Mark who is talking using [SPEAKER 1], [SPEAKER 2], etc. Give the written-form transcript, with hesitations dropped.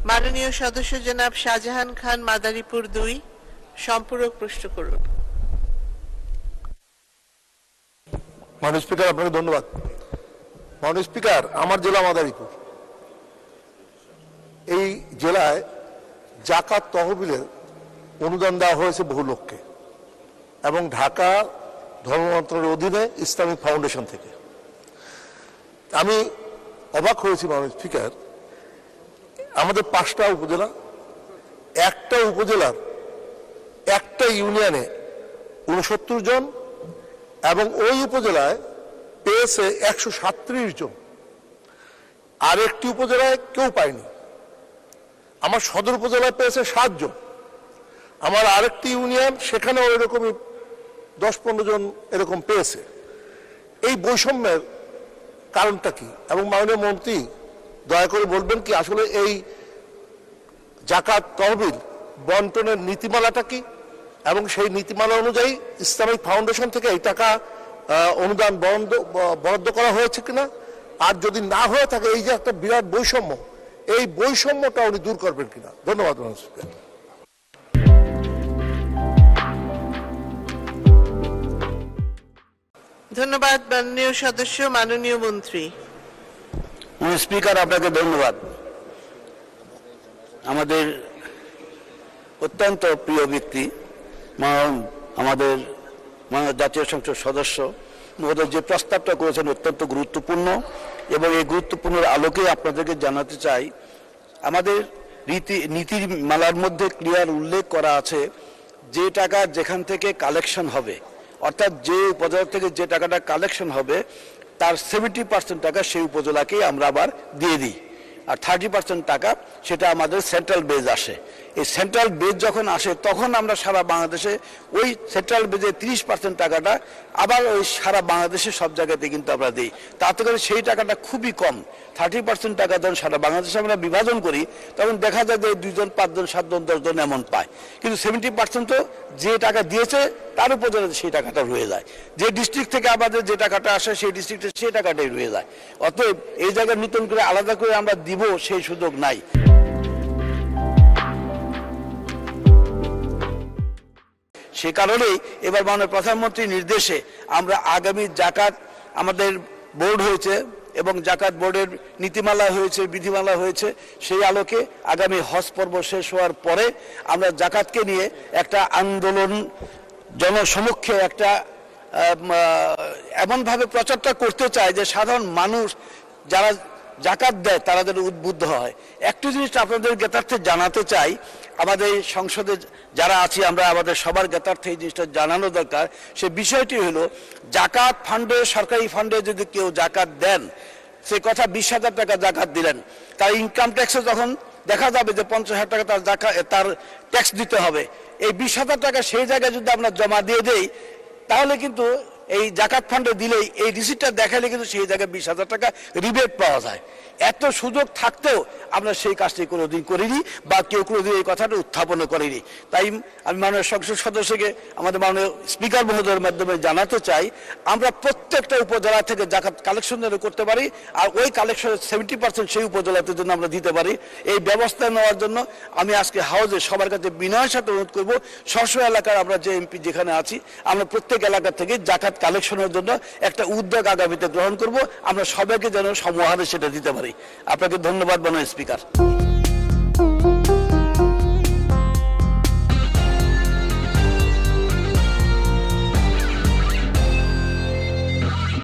[SPEAKER 1] মাননীয় সদস্য জনাব শাহজাহান খান, মাদারীপুর 2, সম্পূরক প্রশ্ন করুন।
[SPEAKER 2] মাননীয় স্পিকার, আপনাকে ধন্যবাদ। মাননীয় স্পিকার, আমার জেলা মাদারীপুর। এই জেলায় জাকাত তহবিলের অনুদান দেওয়া হয়েছে বহু লোককে, এবং ঢাকা ধর্ম মন্ত্রণালয়ের অধীনে ইসলামিক ফাউন্ডেশন থেকে। আমি অবাক হয়েছি মাননীয় স্পিকার, আমাদের 5টা উপজেলা, একটা উপজেলার একটা ইউনিয়নে 69 জন, এবং ওই উপজেলায় পেয়েছে 137 জন, আর একটি উপজেলায় কেউ পায়নি। আমার সদর উপজেলায় পেয়েছে 7 জন, আমার আরেকটি ইউনিয়ন সেখানেও এরকমই 10-15 জন এরকম পেয়েছে। এই বৈষম্যের কারণটা কি? এবং মাননীয় মন্ত্রী দয়া করে বলবেন কি আসলে এই জাকাত তহবিল বন্টনের নীতিমালাটা কি, এবং সেই নীতিমালা অনুযায়ী ইসলামিক ফাউন্ডেশন থেকে এই টাকা অনুদান বরাদ্দ করা হয়েছে কিনা, আর যদি না হয়ে থাকে এই যে একটা বিরাট বৈষম্য, এই বৈষম্যটা উনি দূর করবেন কিনা। ধন্যবাদ।
[SPEAKER 1] ধন্যবাদ মাননীয় সদস্য। মাননীয় মন্ত্রী।
[SPEAKER 3] স্পিকার, আপনাকে ধন্যবাদ। আমাদের অত্যন্ত প্রিয় ব্যক্তি আমাদের জাতীয় সংসদ সদস্য মহোদয় যে প্রস্তাবটা করেছেন অত্যন্ত গুরুত্বপূর্ণ, এবং এই গুরুত্বপূর্ণ আলোকে আপনাদেরকে জানাতে চাই, আমাদের নীতির মালার মধ্যে ক্লিয়ার উল্লেখ করা আছে যে টাকা যেখান থেকে কালেকশন হবে, অর্থাৎ যে উপজেলা থেকে যে টাকাটা কালেকশন হবে তার 70% টাকা সেই উপজেলাকেই আমরা আবার দিয়ে দিই, আর 30% টাকা সেটা আমাদের সেন্ট্রাল বেজ আসে। এই সেন্ট্রাল বেজ যখন আসে তখন আমরা সারা বাংলাদেশে ওই সেন্ট্রাল বেজে 30% টাকাটা আবার ওই সারা বাংলাদেশে সব জায়গাতে কিন্তু আমরা দিই। তাতে করে সেই টাকাটা খুবই কম। 30% টাকা যখন সারা বাংলাদেশে আমরা বিভাজন করি তখন দেখা যায় যে 2 জন, 5 জন, 7 জন, 10 জন এমন পায়, কিন্তু 70% তো যে টাকা দিয়েছে তার উপজেলাতে সেই টাকাটা রয়ে যায়। যে ডিস্ট্রিক্ট থেকে আমাদের যে টাকাটা আসে সেই ডিস্ট্রিক্টে সেই টাকাটাই রয়ে যায়। অতএব এই জায়গায় নতুন করে আলাদা করে আমরা দিব সেই সুযোগ নাই। সে কারণেই এবার মাননীয় প্রধানমন্ত্রীর নির্দেশে আমরা আগামী জাকাত আমাদের বোর্ড হয়েছে এবং জাকাত বোর্ডের নীতিমালা হয়েছে, বিধিমালা হয়েছে, সেই আলোকে আগামী হজ পর্ব শেষ হওয়ার পরে আমরা জাকাতকে নিয়ে একটা আন্দোলন জনসমক্ষে একটা এমনভাবে প্রচারটা করতে চাই যে সাধারণ মানুষ যারা জাকাত দেয় তারা যেন উদ্বুদ্ধ হয়। একটু জিনিস আপনাদের জ্ঞাতার্থে জানাতে চাই, আমাদের সংসদে যারা আছি আমরা আমাদের সবার জ্ঞাতার্থে এই জিনিসটা জানানো দরকার। সে বিষয়টি হলো জাকাত ফান্ডে, সরকারি ফান্ডে যদি কেউ জাকাত দেন, সে কথা 20,000 টাকা জাকাত দিলেন, তার ইনকাম ট্যাক্সে যখন দেখা যাবে যে 50,000 টাকা তার ট্যাক্স দিতে হবে, এই 20,000 টাকা সেই জায়গায় যদি আমরা জমা দিয়ে দেই তাহলে কিন্তু এই জাকাত ফান্ডে দিলেই এই রিসিপ্টটা দেখালে কিন্তু সেই জায়গায় 20,000 টাকা রিবেট পাওয়া যায়। এত সুযোগ থাকতেও আমরা সেই কাজটি কোনোদিন করিনি বা কেউ কোনোদিন এই কথাটা উত্থাপন করিনি। তাই আমি মাননীয় সংসদ সদস্যকে আমাদের মাননীয় স্পিকার মহোদয়ের মাধ্যমে জানাতে চাই, আমরা প্রত্যেকটা উপজেলা থেকে জাকাত কালেকশন যেন করতে পারি, আর ওই কালেকশনের 70% সেই উপজেলাতে জন্য আমরা দিতে পারি। এই ব্যবস্থা নেওয়ার জন্য আমি আজকে হাউজে সবার কাছে বিনয়ের সাথে অনুরোধ করবো, স্ব এলাকার আমরা যে এমপি যেখানে আছি আমরা প্রত্যেক এলাকা থেকে জাকাত কালেকশনের জন্য একটা উদ্যোগ আগামীতে গ্রহণ করব, আমরা সবাইকে যেন সমহারে সেটা দিতে পারি। আপনাকে ধন্যবাদ মাননীয় স্পিকার।